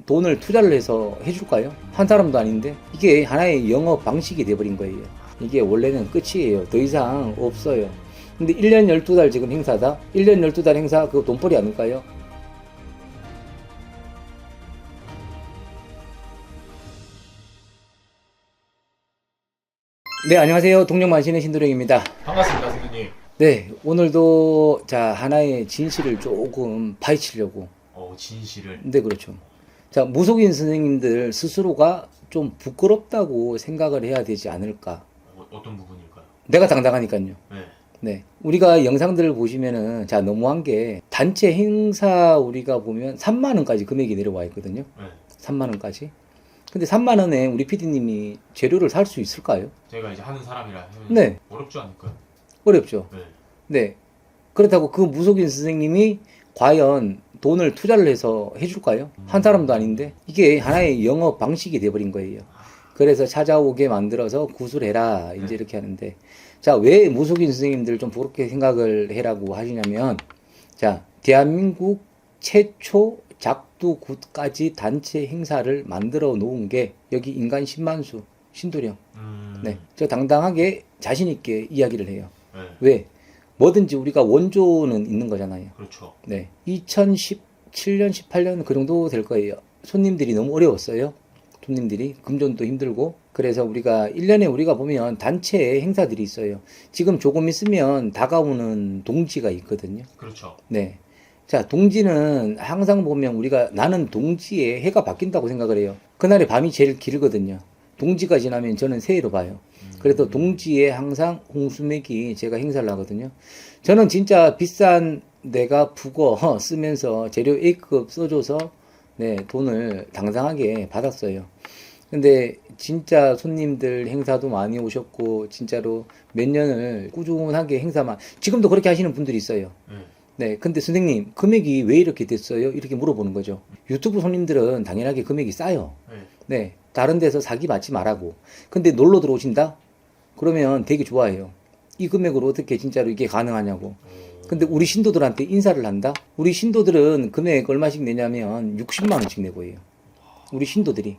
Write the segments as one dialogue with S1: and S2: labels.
S1: 돈을 투자를 해서 해줄까요? 한 사람도 아닌데 이게 하나의 영업 방식이 돼버린 거예요. 이게 원래는 끝이에요. 더 이상 없어요. 근데 1년 12달 지금 행사다? 1년 12달 행사 그거 돈벌이 아닐까요? 네, 안녕하세요. 동력만신의 신도령입니다.
S2: 반갑습니다, 선생님.
S1: 네, 오늘도 자 하나의 진실을 조금 파헤치려고.
S2: 진실을.
S1: 네, 그렇죠. 자, 무속인 선생님들 스스로가 좀 부끄럽다고 생각을 해야 되지 않을까.
S2: 어떤 부분일까요?
S1: 내가 당당하니까요.
S2: 네.
S1: 네. 우리가 영상들을 보시면은, 자, 너무한 게, 단체 행사 우리가 보면 3만원까지 금액이 내려와 있거든요.
S2: 네.
S1: 3만원까지. 근데 3만원에 우리 PD님이 재료를 살 수 있을까요?
S2: 제가 이제 하는 사람이라
S1: 네.
S2: 어렵지 않을까요?
S1: 어렵죠.
S2: 네.
S1: 네. 그렇다고 그 무속인 선생님이 과연 돈을 투자를 해서 해줄까요? 한 사람도 아닌데 이게 하나의 영업 방식이 돼버린 거예요. 그래서 찾아오게 만들어서 구술해라 이제 이렇게 하는데, 자, 왜 무속인 선생님들 좀 그렇게 생각을 해라고 하시냐면, 자, 대한민국 최초 작두굿까지 단체 행사를 만들어 놓은 게 여기 인간 10만수 신도령. 네, 저 당당하게 자신 있게 이야기를 해요.
S2: 네.
S1: 왜? 뭐든지 우리가 원조는 있는 거잖아요.
S2: 그렇죠.
S1: 네. 2017년, 18년 그 정도 될 거예요. 손님들이 너무 어려웠어요. 손님들이. 금전도 힘들고. 그래서 우리가 1년에 우리가 보면 단체 행사들이 있어요. 지금 조금 있으면 다가오는 동지가 있거든요.
S2: 그렇죠.
S1: 네. 자, 동지는 항상 보면 우리가 나는 동지에 해가 바뀐다고 생각을 해요. 그날의 밤이 제일 길거든요. 동지가 지나면 저는 새해로 봐요. 그래서 동지에 항상 홍수맥이 제가 행사를 하거든요. 저는 진짜 비싼 내가 북어 쓰면서 재료 A급 써줘서 네, 돈을 당당하게 받았어요. 근데 진짜 손님들 행사도 많이 오셨고 진짜로 몇 년을 꾸준하게 행사만, 지금도 그렇게 하시는 분들이 있어요. 네, 근데 선생님 금액이 왜 이렇게 됐어요? 이렇게 물어보는 거죠. 유튜브 손님들은 당연하게 금액이 싸요. 네, 다른 데서 사기 받지 말라고. 근데 놀러 들어오신다? 그러면 되게 좋아해요. 이 금액으로 어떻게 진짜로 이게 가능하냐고. 근데 우리 신도들한테 인사를 한다? 우리 신도들은 금액 얼마씩 내냐면 60만 원씩 내고 해요. 우리 신도들이.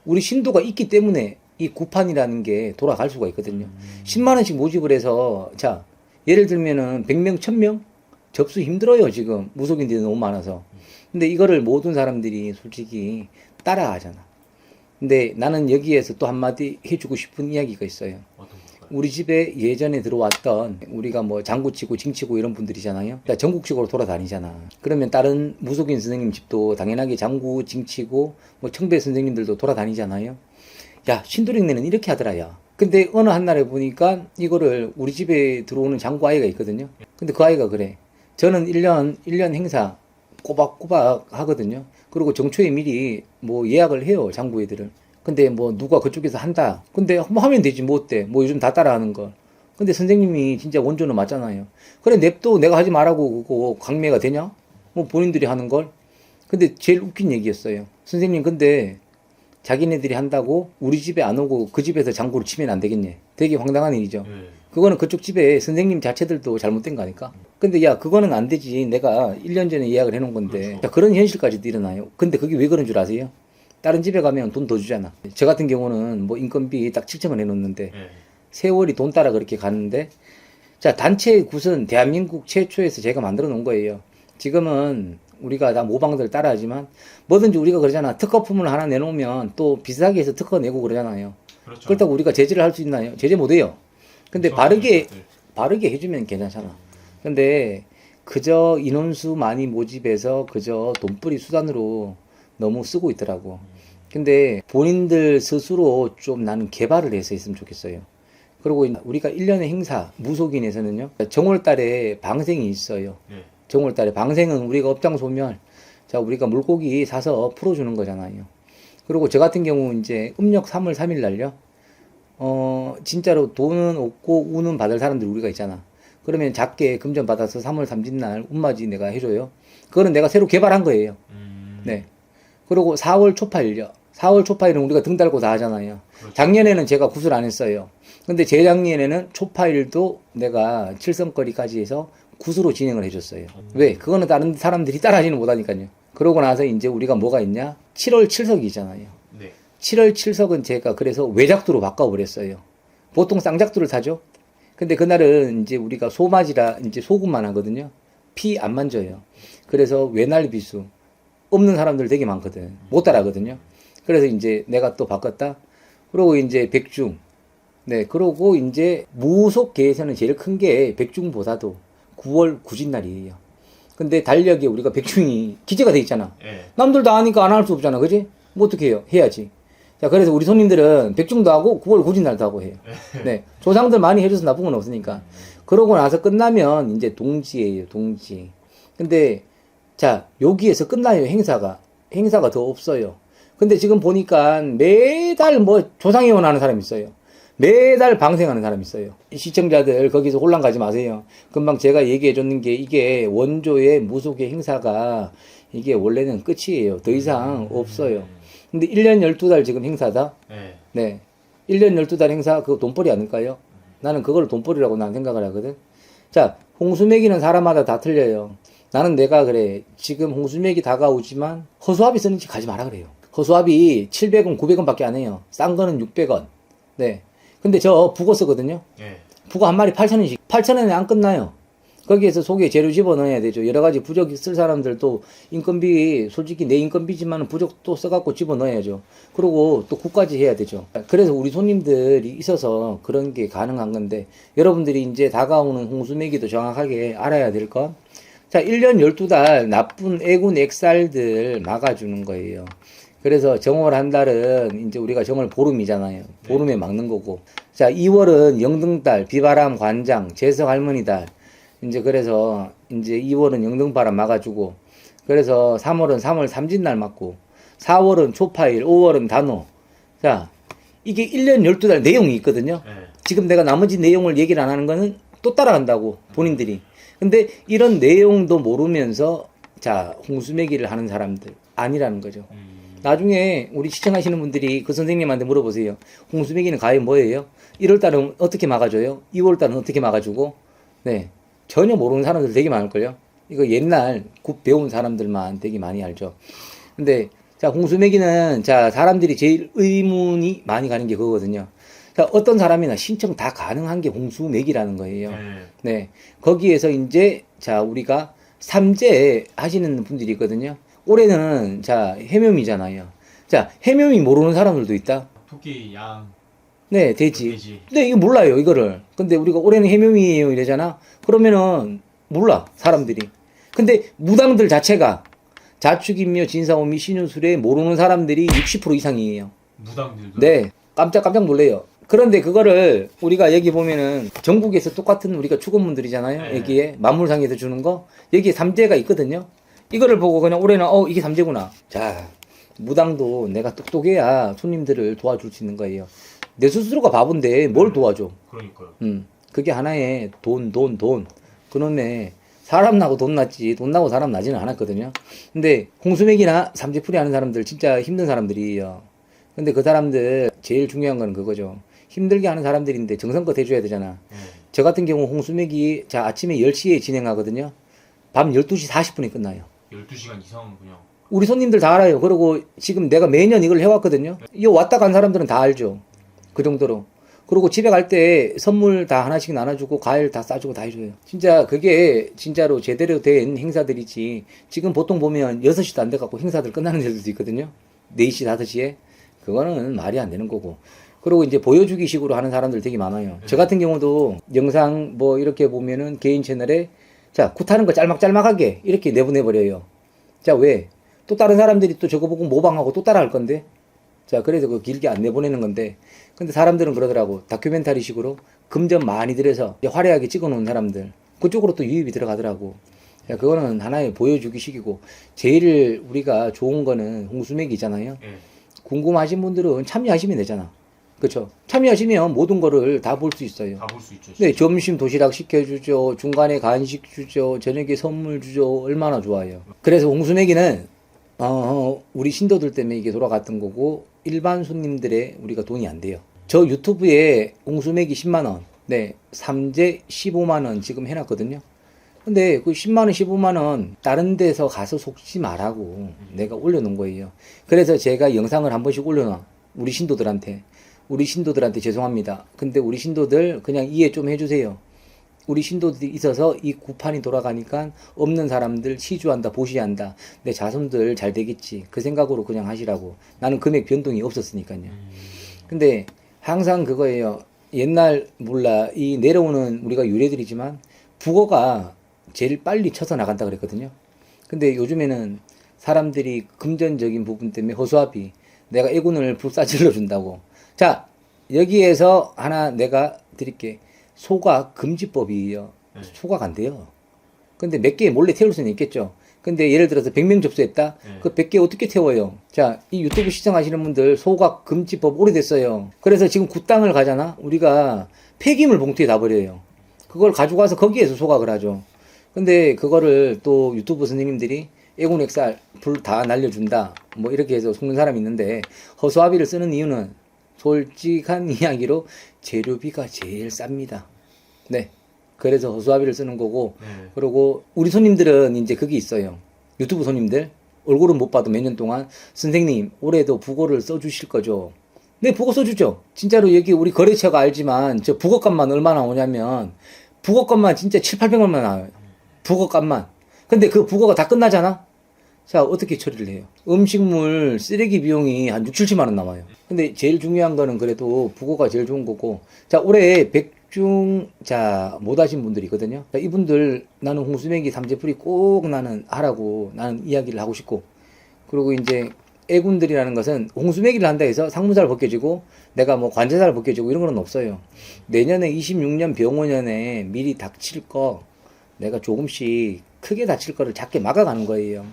S1: 우리 신도가 있기 때문에 이 구판이라는 게 돌아갈 수가 있거든요. 10만 원씩 모집을 해서, 자, 예를 들면은 100명, 1000명? 접수 힘들어요, 지금. 무속인들이 너무 많아서. 근데 이거를 모든 사람들이 솔직히 따라 하잖아. 근데 나는 여기에서 또 한마디 해주고 싶은 이야기가 있어요.
S2: 어떤 걸까요?
S1: 우리 집에 예전에 들어왔던, 우리가 뭐 장구치고 징치고 이런 분들이잖아요. 그러니까 전국적으로 돌아다니잖아. 그러면 다른 무속인 선생님 집도 당연하게 장구 징치고 뭐 청배 선생님들도 돌아다니잖아요. 야, 신도령네는 이렇게 하더라, 야. 근데 어느 한날에 보니까 이거를 우리 집에 들어오는 장구 아이가 있거든요. 근데 그 아이가 그래. 저는 1년 행사 꼬박꼬박 하거든요. 그리고 정초에 미리 뭐 예약을 해요, 장구 애들을. 근데 뭐 누가 그쪽에서 한다. 근데 뭐 하면 되지, 뭐 어때? 뭐 요즘 다 따라하는 걸. 근데 선생님이 진짜 원조는 맞잖아요. 그래, 냅둬. 내가 하지 말라고 그거 강매가 되냐? 뭐 본인들이 하는 걸. 근데 제일 웃긴 얘기였어요. 선생님, 근데 자기네들이 한다고 우리 집에 안 오고 그 집에서 장구를 치면 안 되겠네. 되게 황당한 일이죠. 그거는 그쪽 집에 선생님 자체들도 잘못된 거 아닐까? 근데 야, 그거는 안 되지. 내가 1년 전에 예약을 해놓은 건데.
S2: 그렇죠.
S1: 자, 그런 현실까지도 일어나요. 근데 그게 왜 그런 줄 아세요? 다른 집에 가면 돈 더 주잖아. 저 같은 경우는 뭐 인건비 딱 7천원 해놓는데 세월이 돈 따라 그렇게 가는데, 자, 단체 굿은 대한민국 최초에서 제가 만들어 놓은 거예요. 지금은 우리가 다 모방들 따라 하지만 뭐든지 우리가 그러잖아. 특허품을 하나 내놓으면 또 비싸게 해서 특허 내고 그러잖아요.
S2: 그렇죠.
S1: 그렇다고 우리가 제재를 할 수 있나요? 제재 못 해요. 근데
S2: 그렇죠.
S1: 바르게 해주면 괜찮잖아. 근데 그저 인원수 많이 모집해서 그저 돈벌이 수단으로 너무 쓰고 있더라고. 근데 본인들 스스로 좀 나는 개발을 해서 했으면 좋겠어요. 그리고 우리가 1년의 행사, 무속인에서는요, 정월달에 방생이 있어요. 정월달에 방생은 우리가 업장소멸, 자, 우리가 물고기 사서 풀어주는 거잖아요. 그리고 저 같은 경우 이제 음력 3월 3일 날요, 진짜로 돈은 없고 운은 받을 사람들 우리가 있잖아. 그러면 작게 금전 받아서 3월 3진날 운맞이 내가 해줘요. 그거는 내가 새로 개발한 거예요. 네. 그리고 4월 초파일요. 4월 초파일은 우리가 등 달고 다 하잖아요.
S2: 그렇죠.
S1: 작년에는 제가 구슬 안 했어요. 근데 재작년에는 초파일도 내가 칠성거리까지 해서 구슬로 진행을 해줬어요. 왜? 그거는 다른 사람들이 따라 하지는 못하니까요. 그러고 나서 이제 우리가 뭐가 있냐? 7월 7석이잖아요.
S2: 네.
S1: 7월 7석은 제가 그래서 외작두로 바꿔버렸어요. 보통 쌍작두를 사죠? 근데 그날은 이제 우리가 소맞이라 이제 소금만 하거든요. 피 안 만져요. 그래서 외날비수. 없는 사람들 되게 많거든. 못 따라하거든요. 그래서 이제 내가 또 바꿨다. 그러고 이제 백중. 네, 그러고 이제 무속계에서는 제일 큰 게 백중보다도 9월 구진날이에요. 근데 달력에 우리가 백중이 기재가 돼 있잖아.
S2: 네.
S1: 남들 다 하니까 안 할 수 없잖아. 그지? 뭐 어떻게 해요? 해야지. 자, 그래서 우리 손님들은 백중도 하고 9월 구진날도 하고 해요. 네. 조상들 많이 해줘서 나쁜 건 없으니까. 그러고 나서 끝나면 이제 동지예요, 동지. 근데, 자, 여기에서 끝나요, 행사가. 행사가 더 없어요. 근데 지금 보니까 매달 뭐 조상회원 하는 사람이 있어요. 매달 방생하는 사람이 있어요. 시청자들 거기서 혼란 가지 마세요. 금방 제가 얘기해 줬는 게 이게 원조의 무속의 행사가 이게 원래는 끝이에요. 더 이상 없어요. 근데 1년 12달 지금 행사다?
S2: 네.
S1: 네. 1년 12달 행사 그거 돈벌이 아닐까요? 나는 그걸 돈벌이라고 난 생각을 하거든. 자, 홍수 매기는 사람마다 다 틀려요. 나는 내가 그래. 지금 홍수 매기 다가오지만 허수아비 쓰는지 가지 마라 그래요. 허수아비 700원, 900원 밖에 안 해요. 싼 거는 600원. 네. 근데 저 북어 쓰거든요.
S2: 네.
S1: 북어 한 마리 8,000원씩. 8,000원에 안 끝나요. 거기에서 속에 재료 집어넣어야 되죠. 여러 가지 부적 쓸 사람들도 인건비, 솔직히 내 인건비지만 부적도 써갖고 집어넣어야죠. 그리고 또 국까지 해야 되죠. 그래서 우리 손님들이 있어서 그런 게 가능한 건데, 여러분들이 이제 다가오는 홍수매기도 정확하게 알아야 될 것. 자, 1년 12달 나쁜 애군 액살들 막아주는 거예요. 그래서 정월 한 달은 이제 우리가 정월 보름이잖아요. 보름에 막는 거고. 자, 2월은 영등달, 비바람 관장, 재석 할머니 달. 이제 그래서 이제 2월은 영등바람 막아주고. 그래서 3월은 3월 삼진날 맞고. 4월은 초파일, 5월은 단오. 자, 이게 1년 12달 내용이 있거든요.
S2: 네.
S1: 지금 내가 나머지 내용을 얘기를 안 하는 거는 또 따라간다고, 본인들이. 근데 이런 내용도 모르면서 자, 홍수매기를 하는 사람들 아니라는 거죠. 나중에 우리 시청하시는 분들이 그 선생님한테 물어보세요. 홍수매기는 과연 뭐예요? 1월달은 어떻게 막아줘요? 2월달은 어떻게 막아주고? 네. 전혀 모르는 사람들 되게 많을걸요? 이거 옛날 굿 배운 사람들만 되게 많이 알죠. 근데, 자, 홍수매기는, 자, 사람들이 제일 의문이 많이 가는 게 그거거든요. 자, 어떤 사람이나 신청 다 가능한 게 홍수매기라는 거예요.
S2: 네.
S1: 네. 거기에서 이제, 자, 우리가 삼재 하시는 분들이 있거든요. 올해는, 자, 해묘미잖아요. 자, 해묘미 모르는 사람들도 있다?
S2: 토끼, 양,
S1: 네, 돼지.
S2: 돼지.
S1: 근데 이거 몰라요, 이거를. 근데 우리가 올해는 해묘미예요, 이러잖아? 그러면은, 몰라, 사람들이. 근데 무당들 자체가 자축인묘, 진사오미, 신유술에 모르는 사람들이 60% 이상이에요.
S2: 무당들도.
S1: 네, 깜짝 놀래요. 그런데 그거를 우리가 여기 보면은 전국에서 똑같은 우리가 축원문들이잖아요.
S2: 네.
S1: 여기에 만물상에서 주는 거 여기에 삼재가 있거든요. 이거를 보고 그냥 올해는 이게 삼재구나. 자, 무당도 내가 똑똑해야 손님들을 도와줄 수 있는 거예요. 내 스스로가 바본데 뭘 도와줘?
S2: 그러니까요.
S1: 그게 하나의 돈. 그놈의 사람 나고 돈 났지 돈 나고 사람 나지는 않았거든요. 근데 홍수맥이나 삼재풀이 하는 사람들 진짜 힘든 사람들이에요. 근데 그 사람들 제일 중요한 건 그거죠. 힘들게 하는 사람들인데 정성껏 해줘야 되잖아. 저 같은 경우 홍수맥이 자 아침에 10시에 진행하거든요. 밤 12시 40분에 끝나요.
S2: 12시간 이상 그냥.
S1: 우리 손님들 다 알아요. 그리고 지금 내가 매년 이걸 해왔거든요. 이 왔다 간 사람들은 다 알죠. 그 정도로. 그리고 집에 갈 때 선물 다 하나씩 나눠주고 과일 다 싸주고 다 해줘요. 진짜 그게 진짜로 제대로 된 행사들이지. 지금 보통 보면 6시도 안 돼갖고 행사들 끝나는 데들도 있거든요. 4시, 5시에. 그거는 말이 안 되는 거고. 그리고 이제 보여주기 식으로 하는 사람들 되게 많아요. 저 같은 경우도 영상 뭐 이렇게 보면은 개인 채널에 자, 굿하는 거 짤막짤막하게 이렇게 내보내버려요. 자, 왜? 또 다른 사람들이 또 저거 보고 모방하고 또 따라 할 건데. 자, 그래서 그 길게 안 내보내는 건데. 근데 사람들은 그러더라고. 다큐멘터리 식으로 금전 많이 들여서 화려하게 찍어 놓은 사람들. 그쪽으로 또 유입이 들어가더라고. 자, 그거는 하나의 보여주기 식이고. 제일 우리가 좋은 거는 홍수맥이잖아요.
S2: 네.
S1: 궁금하신 분들은 참여하시면 되잖아. 그쵸? 참여하시면 모든 거를 다 볼 수 있어요.
S2: 다 볼 수 있죠.
S1: 네, 점심 도시락 시켜주죠. 중간에 간식 주죠. 저녁에 선물 주죠. 얼마나 좋아요. 그래서 홍수맥이는 우리 신도들 때문에 이게 돌아갔던 거고 일반 손님들의 우리가 돈이 안 돼요. 저 유튜브에 홍수맥이 10만 원, 네, 삼재 15만 원 지금 해놨거든요. 근데 그 10만 원, 15만 원 다른 데서 가서 속지 말라고 내가 올려놓은 거예요. 그래서 제가 영상을 한 번씩 올려놔. 우리 신도들한테 죄송합니다. 근데 우리 신도들 그냥 이해 좀 해주세요. 우리 신도들이 있어서 이 구판이 돌아가니까 없는 사람들 시주한다, 보시한다. 내 자손들 잘 되겠지. 그 생각으로 그냥 하시라고. 나는 금액 변동이 없었으니까요. 근데 항상 그거예요. 옛날 몰라 이 내려오는 우리가 유래들이지만 북어가 제일 빨리 쳐서 나간다 그랬거든요. 근데 요즘에는 사람들이 금전적인 부분 때문에 허수아비 내가 애군을 불사질러 준다고. 자, 여기에서 하나 내가 드릴게. 소각 금지법이에요. 소각 안 돼요. 근데 몇 개 몰래 태울 수는 있겠죠. 근데 예를 들어서 100명 접수했다? 그 100개 어떻게 태워요? 자, 이 유튜브 시청하시는 분들 소각 금지법 오래됐어요. 그래서 지금 굿당을 가잖아? 우리가 폐기물 봉투에 다 버려요. 그걸 가지고 와서 거기에서 소각을 하죠. 근데 그거를 또 유튜브 선생님들이 애군액살 불 다 날려준다. 뭐 이렇게 해서 속는 사람이 있는데 허수아비를 쓰는 이유는 솔직한 이야기로 재료비가 제일 쌉니다. 네. 그래서 허수아비를 쓰는 거고, 그리고 우리 손님들은 이제 그게 있어요. 유튜브 손님들 얼굴은 못 봐도 몇 년 동안 선생님 올해도 북어를 써주실 거죠? 네, 북어 써주죠. 진짜로 여기 우리 거래처가 알지만 저 북어값만 얼마나 오냐면 북어값만 진짜 7, 800원만 나와요. 북어값만. 근데 그 북어가 다 끝나잖아? 자, 어떻게 처리를 해요? 음식물 쓰레기 비용이 한 6, 70만 원 나와요. 근데 제일 중요한 거는 그래도 북어가 제일 좋은 거고. 자, 올해 백중, 자, 못 하신 분들이 있거든요. 자, 이분들 나는 홍수맥이 삼재풀이 꼭 나는 하라고 나는 이야기를 하고 싶고. 그리고 이제 애군들이라는 것은 홍수맥이를 한다 해서 상무사를 벗겨지고 내가 뭐 관제사를 벗겨지고 이런 건 없어요. 내년에 26년 병원년에 미리 닥칠 거 내가 조금씩 크게 다칠 거를 작게 막아가는 거예요.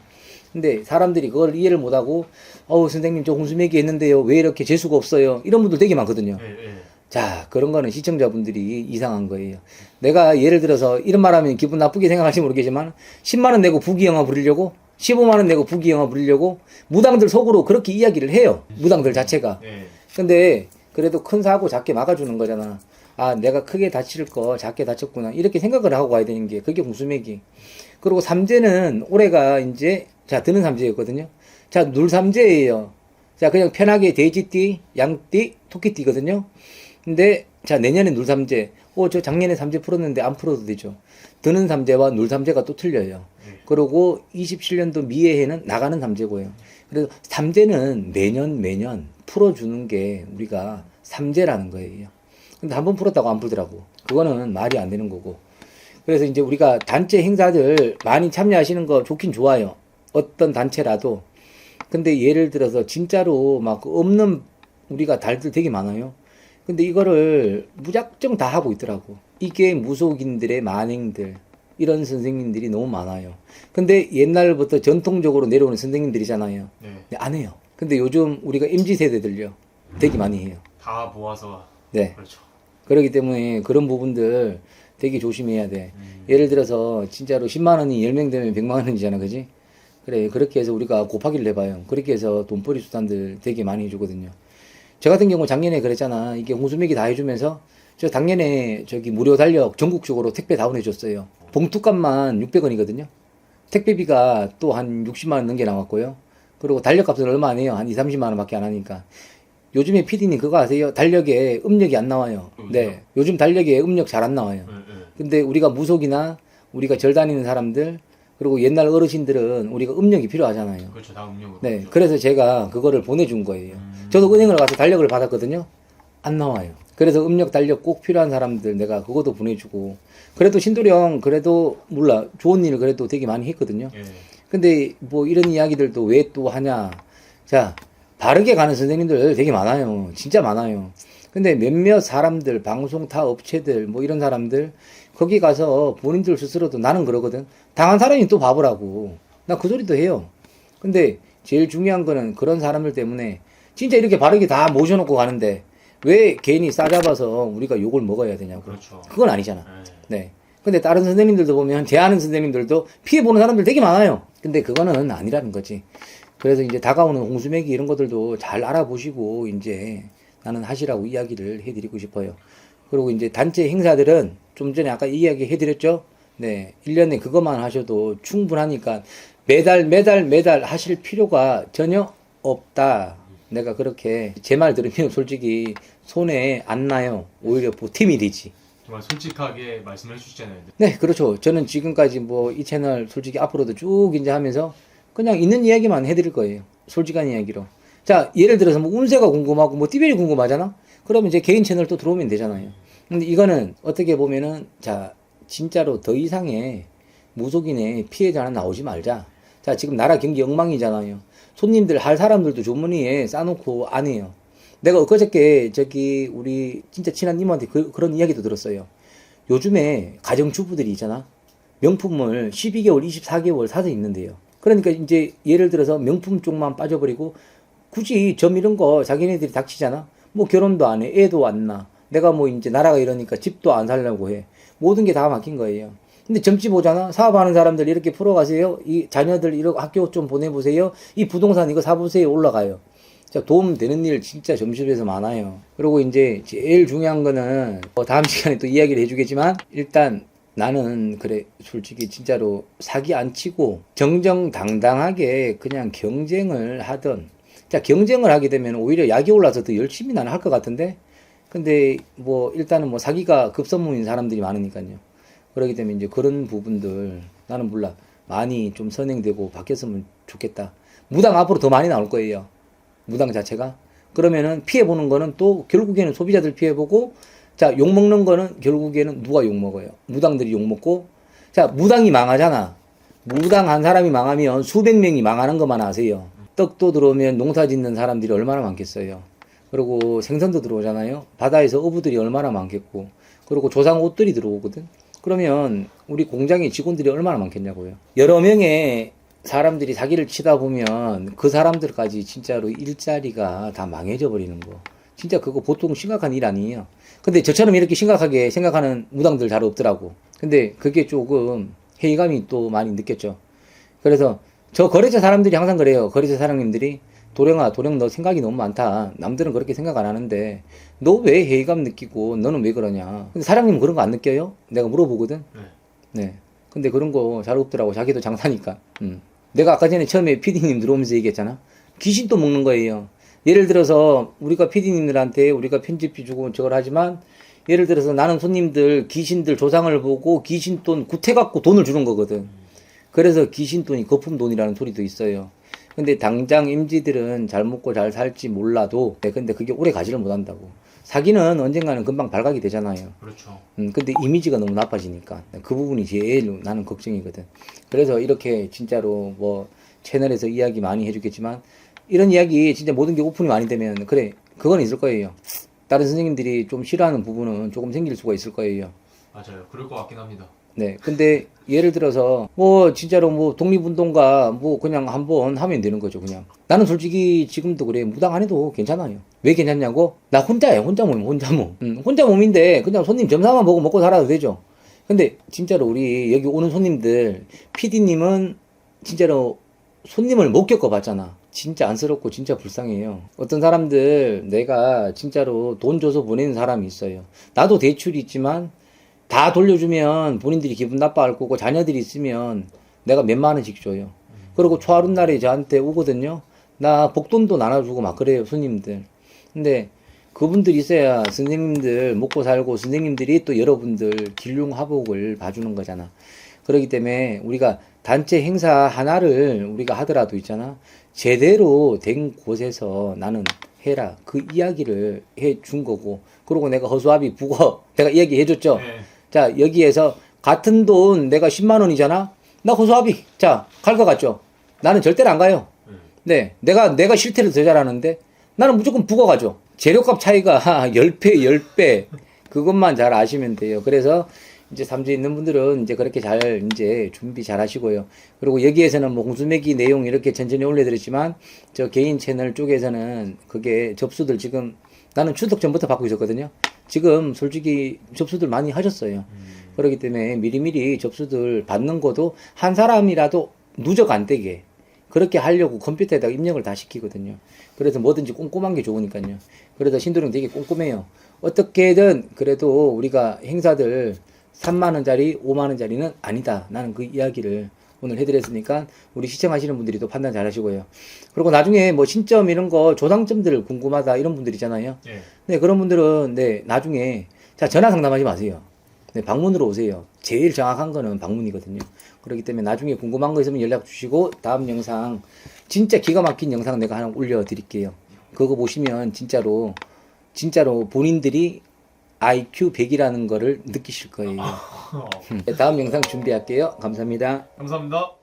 S1: 근데 사람들이 그걸 이해를 못하고 선생님 저 홍수맥이 했는데요 왜 이렇게 재수가 없어요 이런 분들 되게 많거든요. 자, 그런 거는 시청자분들이 이상한 거예요. 내가 예를 들어서 이런 말하면 기분 나쁘게 생각할지 모르겠지만 10만 원 내고 부귀영화 부리려고 15만 원 내고 부귀영화 부리려고 무당들 속으로 그렇게 이야기를 해요. 무당들 자체가. 근데 그래도 큰 사고 작게 막아주는 거잖아. 아, 내가 크게 다칠 거 작게 다쳤구나 이렇게 생각을 하고 가야 되는 게 그게 홍수맥이. 그리고 삼재는 올해가 이제 자 드는 삼재였거든요. 자, 눌삼재예요. 자, 그냥 편하게 돼지띠, 양띠, 토끼띠거든요. 근데 자, 내년에 눌삼재. 저 작년에 삼재 풀었는데 안 풀어도 되죠. 드는 삼재와 눌삼재가 또 틀려요. 그리고 27년도 미해에는 나가는 삼재고요. 그래서 삼재는 매년 풀어주는 게 우리가 삼재라는 거예요. 근데 한 번 풀었다고 안 풀더라고. 그거는 말이 안 되는 거고. 그래서 이제 우리가 단체 행사들 많이 참여하시는 거 좋긴 좋아요. 어떤 단체라도. 근데 예를 들어서 진짜로 막 없는 우리가 달들 되게 많아요. 근데 이거를 무작정 다 하고 있더라고. 이게 무속인들의 만행들. 이런 선생님들이 너무 많아요. 근데 옛날부터 전통적으로 내려오는 선생님들이잖아요. 근데 안 해요. 근데 요즘 우리가 MZ세대들요. 되게 많이 해요.
S2: 다 모아서.
S1: 네.
S2: 그렇죠.
S1: 그렇기 때문에 그런 부분들 되게 조심해야 돼. 예를 들어서 진짜로 10만 원이 10명 되면 100만 원이잖아. 그지? 그래. 그렇게 해서 우리가 곱하기를 해봐요. 그렇게 해서 돈벌이 수단들 되게 많이 해주거든요. 저 같은 경우 작년에 그랬잖아. 이게 홍수맥이 다 해주면서 저 작년에 저기 무료 달력 전국적으로 택배 다운해줬어요. 봉투값만 600원이거든요. 택배비가 또 한 60만 원 넘게 나왔고요. 그리고 달력값은 얼마 안 해요. 한 2, 30만 원밖에 안 하니까. 요즘에 PD님 그거 아세요? 달력에 음력이 안 나와요. 네. 요즘 달력에 음력 잘 안 나와요. 근데 우리가 무속이나 우리가 절 다니는 사람들 그리고 옛날 어르신들은 우리가 음력이 필요하잖아요.
S2: 그렇죠. 다 음력으로.
S1: 네.
S2: 그렇죠.
S1: 그래서 제가 그거를 보내준 거예요. 저도 은행을 가서 달력을 받았거든요. 안 나와요. 그래서 음력 달력 꼭 필요한 사람들 내가 그것도 보내주고. 그래도 신도령 그래도 몰라 좋은 일을 그래도 되게 많이 했거든요. 근데 뭐 이런 이야기들도 왜 또 하냐. 자, 바르게 가는 선생님들 되게 많아요. 진짜 많아요. 근데 몇몇 사람들, 방송 타 업체들, 뭐 이런 사람들, 거기 가서 본인들 스스로도 나는 그러거든. 당한 사람이 또 바보라고. 나 그 소리도 해요. 근데 제일 중요한 거는 그런 사람들 때문에 진짜 이렇게 바르게 다 모셔놓고 가는데 왜 괜히 싸잡아서 우리가 욕을 먹어야 되냐고.
S2: 그렇죠.
S1: 그건 아니잖아. 네. 근데 다른 선생님들도 보면 제하는 선생님들도 피해보는 사람들 되게 많아요. 근데 그거는 아니라는 거지. 그래서 이제 다가오는 홍수맥이 이런 것들도 잘 알아보시고 이제 나는 하시라고 이야기를 해드리고 싶어요. 그리고 이제 단체 행사들은 좀 전에 아까 이야기 해드렸죠. 네, 1년에 그것만 하셔도 충분하니까 매달 하실 필요가 전혀 없다. 내가 그렇게 제 말 들으면 솔직히 손해 안 나요. 오히려 보탬이 되지.
S2: 정말 솔직하게 말씀을 해주시잖아요.
S1: 네, 그렇죠. 저는 지금까지 뭐 이 채널 솔직히 앞으로도 쭉 이제 하면서 그냥 있는 이야기만 해드릴 거예요. 솔직한 이야기로. 자, 예를 들어서 뭐 운세가 궁금하고 뭐 띠별이 궁금하잖아? 그러면 제 개인 채널 또 들어오면 되잖아요. 근데 이거는 어떻게 보면은, 자, 진짜로 더 이상의 무속인의 피해자는 나오지 말자. 자, 지금 나라 경기 엉망이잖아요. 손님들 할 사람들도 주머니에 싸놓고 안 해요. 내가 엊그저께 저기 우리 진짜 친한 님한테 그런 이야기도 들었어요. 요즘에 가정주부들이 있잖아. 명품을 12개월, 24개월 사서 입는데요. 그러니까 이제 예를 들어서 명품 쪽만 빠져버리고 굳이 점 이런 거 자기네들이 닥치잖아. 뭐 결혼도 안 해. 애도 안 낳아. 내가 뭐 이제 나라가 이러니까 집도 안 살려고 해. 모든 게 다 막힌 거예요. 근데 점집 오잖아. 사업하는 사람들 이렇게 풀어가세요. 이 자녀들 이렇게 학교 좀 보내보세요. 이 부동산 이거 사보세요. 올라가요. 자, 도움 되는 일 진짜 점집에서 많아요. 그리고 이제 제일 중요한 거는 다음 시간에 또 이야기를 해주겠지만 일단 나는 그래 솔직히 진짜로 사기 안 치고 정정당당하게 그냥 경쟁을 하던, 자, 경쟁을 하게 되면 오히려 약이 올라서 더 열심히 나는 할 것 같은데, 근데 뭐 일단은 뭐 사기가 급선무인 사람들이 많으니까요. 그러기 때문에 이제 그런 부분들 나는 몰라 많이 좀 선행되고 바뀌었으면 좋겠다. 무당 앞으로 더 많이 나올 거예요. 무당 자체가. 그러면은 피해보는 거는 또 결국에는 소비자들 피해보고, 자, 욕먹는 거는 결국에는 누가 욕먹어요? 무당들이 욕먹고. 자, 무당이 망하잖아. 무당 한 사람이 망하면 수백 명이 망하는 것만 아세요. 떡도 들어오면 농사 짓는 사람들이 얼마나 많겠어요. 그리고 생선도 들어오잖아요. 바다에서 어부들이 얼마나 많겠고. 그리고 조상 옷들이 들어오거든. 그러면 우리 공장의 직원들이 얼마나 많겠냐고요. 여러 명의 사람들이 사기를 치다 보면 그 사람들까지 진짜로 일자리가 다 망해져 버리는 거. 진짜 그거 보통 심각한 일 아니에요. 근데 저처럼 이렇게 심각하게 생각하는 무당들 잘 없더라고. 근데 그게 조금 회의감이 또 많이 느꼈죠. 그래서 저 거래처 사람들이 항상 그래요. 거래처 사장님들이 도령아, 도령 너 생각이 너무 많다. 남들은 그렇게 생각 안 하는데 너 왜 회의감 느끼고 너는 왜 그러냐. 근데 사장님은 그런 거 안 느껴요? 내가 물어보거든. 네. 근데 그런 거 잘 없더라고. 자기도 장사니까. 내가 아까 전에 처음에 PD님 들어오면서 얘기했잖아. 귀신 또 먹는 거예요. 예를 들어서 우리가 PD님들한테 우리가 편집비 주고 저걸 하지만, 예를 들어서 나는 손님들 귀신들 조상을 보고 귀신 돈 구태갖고 돈을 주는 거거든. 그래서 귀신 돈이 거품 돈이라는 소리도 있어요. 근데 당장 MZ들은 잘 먹고 잘 살지 몰라도, 근데 그게 오래 가지를 못한다고. 사기는 언젠가는 금방 발각이 되잖아요.
S2: 그렇죠.
S1: 근데 이미지가 너무 나빠지니까 그 부분이 제일 나는 걱정이거든. 그래서 이렇게 진짜로 뭐 채널에서 이야기 많이 해주겠지만, 이런 이야기 진짜 모든 게 오픈이 많이 되면 그래 그건 있을 거예요. 다른 선생님들이 좀 싫어하는 부분은 조금 생길 수가 있을 거예요.
S2: 맞아요. 그럴 것 같긴 합니다.
S1: 네. 근데 예를 들어서 뭐 진짜로 뭐 독립운동가 뭐 그냥 한번 하면 되는 거죠. 그냥 나는 솔직히 지금도 그래. 무당 안 해도 괜찮아요. 왜 괜찮냐고? 나 혼자예요. 혼자 몸, 혼자 몸. 혼자 몸인데 그냥 손님 점사만 보고 먹고 살아도 되죠. 근데 진짜로 우리 여기 오는 손님들, PD님은 진짜로 손님을 못 겪어봤잖아. 진짜 안쓰럽고 진짜 불쌍해요. 어떤 사람들 내가 진짜로 돈 줘서 보내는 사람이 있어요. 나도 대출이 있지만 다 돌려주면 본인들이 기분 나빠할 거고, 자녀들이 있으면 내가 몇만 원씩 줘요. 그리고 초하룻 날에 저한테 오거든요. 나 복돈도 나눠주고 막 그래요, 손님들. 근데 그분들이 있어야 선생님들 먹고 살고, 선생님들이 또 여러분들 길흉하복을 봐주는 거잖아. 그렇기 때문에 우리가 단체 행사 하나를 우리가 하더라도 있잖아. 제대로 된 곳에서 나는 해라. 그 이야기를 해 준 거고. 그리고 내가 허수아비 북어 내가 이야기 해줬죠.
S2: 네.
S1: 자, 여기에서 같은 돈 내가 10만 원이잖아. 나 허수아비. 자, 갈 것 같죠? 나는 절대로 안 가요. 네. 내가 실태를 더 잘하는데 나는 무조건 북어 가죠. 재료값 차이가 10배, 10배. 그것만 잘 아시면 돼요. 그래서 이제 삼주에 있는 분들은 이제 그렇게 잘 이제 준비 잘 하시고요. 그리고 여기에서는 뭐 홍수매기 내용 이렇게 천천히 올려드렸지만, 저 개인 채널 쪽에서는 그게 접수들 지금 나는 추석 전부터 받고 있었거든요. 지금 솔직히 접수들 많이 하셨어요. 그렇기 때문에 미리미리 접수들 받는 것도 한 사람이라도 누적 안 되게 그렇게 하려고 컴퓨터에다가 입력을 다 시키거든요. 그래서 뭐든지 꼼꼼한 게 좋으니까요. 그래서 신도령 되게 꼼꼼해요. 어떻게든 그래도 우리가 행사들 3만 원짜리, 5만 원짜리는 아니다. 나는 그 이야기를 오늘 해드렸으니까 우리 시청하시는 분들이 또 판단 잘 하시고요. 그리고 나중에 뭐 신점 이런 거 조상점들 궁금하다 이런 분들 있잖아요.
S2: 예.
S1: 네, 그런 분들은 네, 나중에 자, 전화 상담하지 마세요. 네, 방문으로 오세요. 제일 정확한 거는 방문이거든요. 그렇기 때문에 나중에 궁금한 거 있으면 연락 주시고 다음 영상 진짜 기가 막힌 영상 내가 하나 올려드릴게요. 그거 보시면 진짜로 본인들이 IQ 100이라는 거를 느끼실 거예요. 네, 다음 영상 준비할게요. 감사합니다.
S2: 감사합니다.